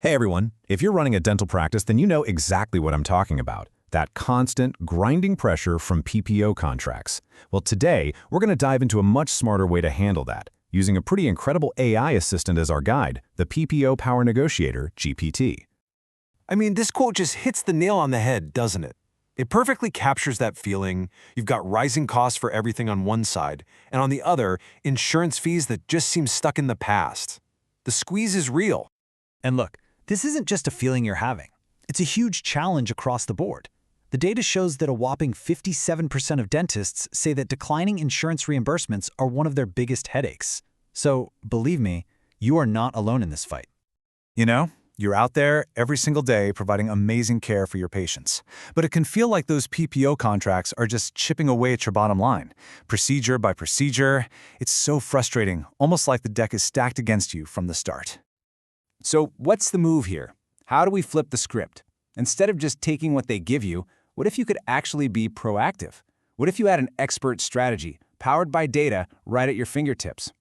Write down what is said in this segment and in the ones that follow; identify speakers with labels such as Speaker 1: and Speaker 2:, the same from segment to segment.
Speaker 1: Hey everyone, if you're running a dental practice, then you know exactly what I'm talking about. That constant, grinding pressure from PPO contracts. Well, today, we're going to dive into a much smarter way to handle that, using a pretty incredible AI assistant as our guide, the PPO Power Negotiator, GPT.
Speaker 2: I mean, this quote just hits the nail on the head, doesn't it? It perfectly captures that feeling. You've got rising costs for everything on one side, and on the other, insurance fees that just seem stuck in the past. The squeeze is real.
Speaker 3: And look, this isn't just a feeling you're having. It's a huge challenge across the board. The data shows that a whopping 57% of dentists say that declining insurance reimbursements are one of their biggest headaches. So, believe me, you are not alone in this fight.
Speaker 4: You know, you're out there every single day providing amazing care for your patients. But it can feel like those PPO contracts are just chipping away at your bottom line. Procedure by procedure, it's so frustrating, almost like the deck is stacked against you from the start.
Speaker 5: So what's the move here? How do we flip the script? Instead of just taking what they give you, what if you could actually be proactive? What if you had an expert strategy, powered by data, right at your fingertips?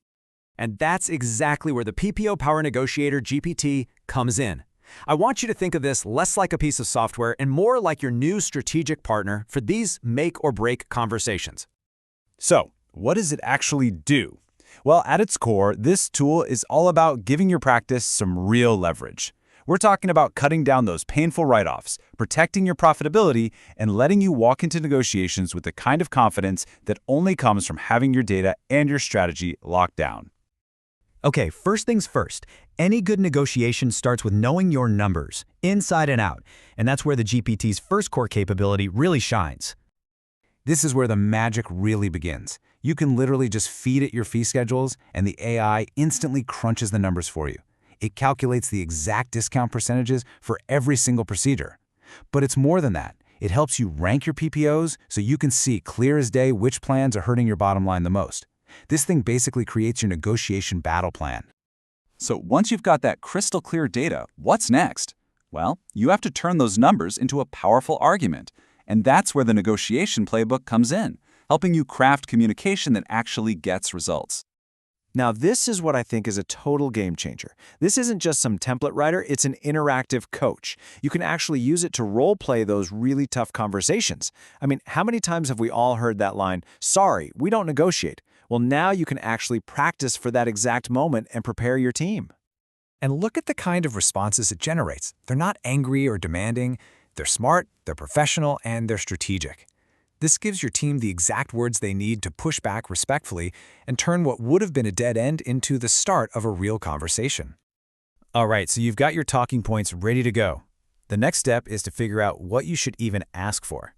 Speaker 5: And that's exactly where the PPO Power Negotiator GPT comes in. I want you to think of this less like a piece of software and more like your new strategic partner for these make-or-break conversations.
Speaker 4: So, what does it actually do? Well, at its core, this tool is all about giving your practice some real leverage. We're talking about cutting down those painful write-offs, protecting your profitability, and letting you walk into negotiations with the kind of confidence that only comes from having your data and your strategy locked down.
Speaker 3: Okay, first things first. Any good negotiation starts with knowing your numbers, inside and out, and that's where the GPT's first core capability really shines.
Speaker 5: This is where the magic really begins. You can literally just feed it your fee schedules, and the AI instantly crunches the numbers for you. It calculates the exact discount percentages for every single procedure. But it's more than that. It helps you rank your PPOs so you can see clear as day which plans are hurting your bottom line the most. This thing basically creates your negotiation battle plan.
Speaker 4: So once you've got that crystal clear data, what's next? Well, you have to turn those numbers into a powerful argument. And that's where the negotiation playbook comes in, helping you craft communication that actually gets results.
Speaker 2: Now, this is what I think is a total game changer. This isn't just some template writer, it's an interactive coach. You can actually use it to role-play those really tough conversations. I mean, how many times have we all heard that line, "Sorry, we don't negotiate"? Well, now you can actually practice for that exact moment and prepare your team.
Speaker 6: And look at the kind of responses it generates. They're not angry or demanding. They're smart, they're professional, and they're strategic. This gives your team the exact words they need to push back respectfully and turn what would have been a dead end into the start of a real conversation.
Speaker 3: All right, so you've got your talking points ready to go. The next step is to figure out what you should even ask for.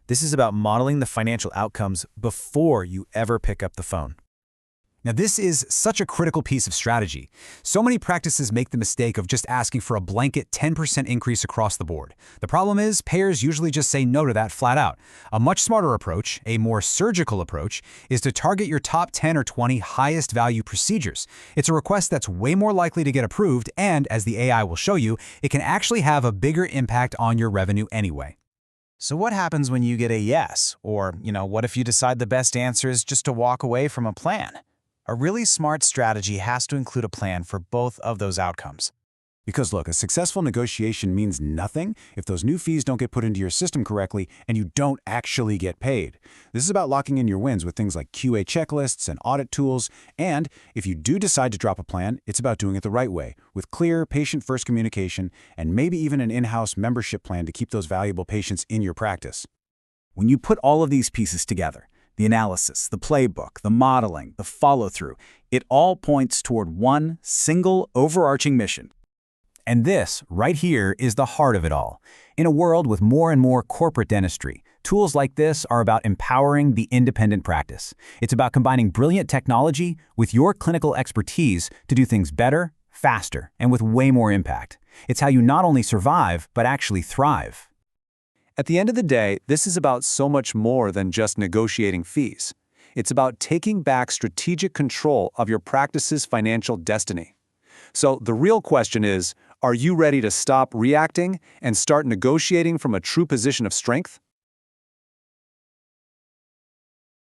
Speaker 3: This is about modeling the financial outcomes before you ever pick up the phone. Now, this is such a critical piece of strategy. So many practices make the mistake of just asking for a blanket 10% increase across the board. The problem is, payers usually just say no to that flat out. A much smarter approach, a more surgical approach, is to target your top 10 or 20 highest value procedures. It's a request that's way more likely to get approved, and as the AI will show you, it can actually have a bigger impact on your revenue anyway.
Speaker 7: So what happens when you get a yes? Or, what if you decide the best answer is just to walk away from a plan? A really smart strategy has to include a plan for both of those outcomes.
Speaker 5: Because look, a successful negotiation means nothing if those new fees don't get put into your system correctly and you don't actually get paid. This is about locking in your wins with things like QA checklists and audit tools, and if you do decide to drop a plan, it's about doing it the right way, with clear, patient-first communication and maybe even an in-house membership plan to keep those valuable patients in your practice.
Speaker 7: When you put all of these pieces together, the analysis, the playbook, the modeling, the follow-through, it all points toward one single overarching mission. And this, right here, is the heart of it all. In a world with more and more corporate dentistry, tools like this are about empowering the independent practice. It's about combining brilliant technology with your clinical expertise to do things better, faster, and with way more impact. It's how you not only survive, but actually thrive.
Speaker 2: At the end of the day, this is about so much more than just negotiating fees. It's about taking back strategic control of your practice's financial destiny. So the real question is, are you ready to stop reacting and start negotiating from a true position of strength?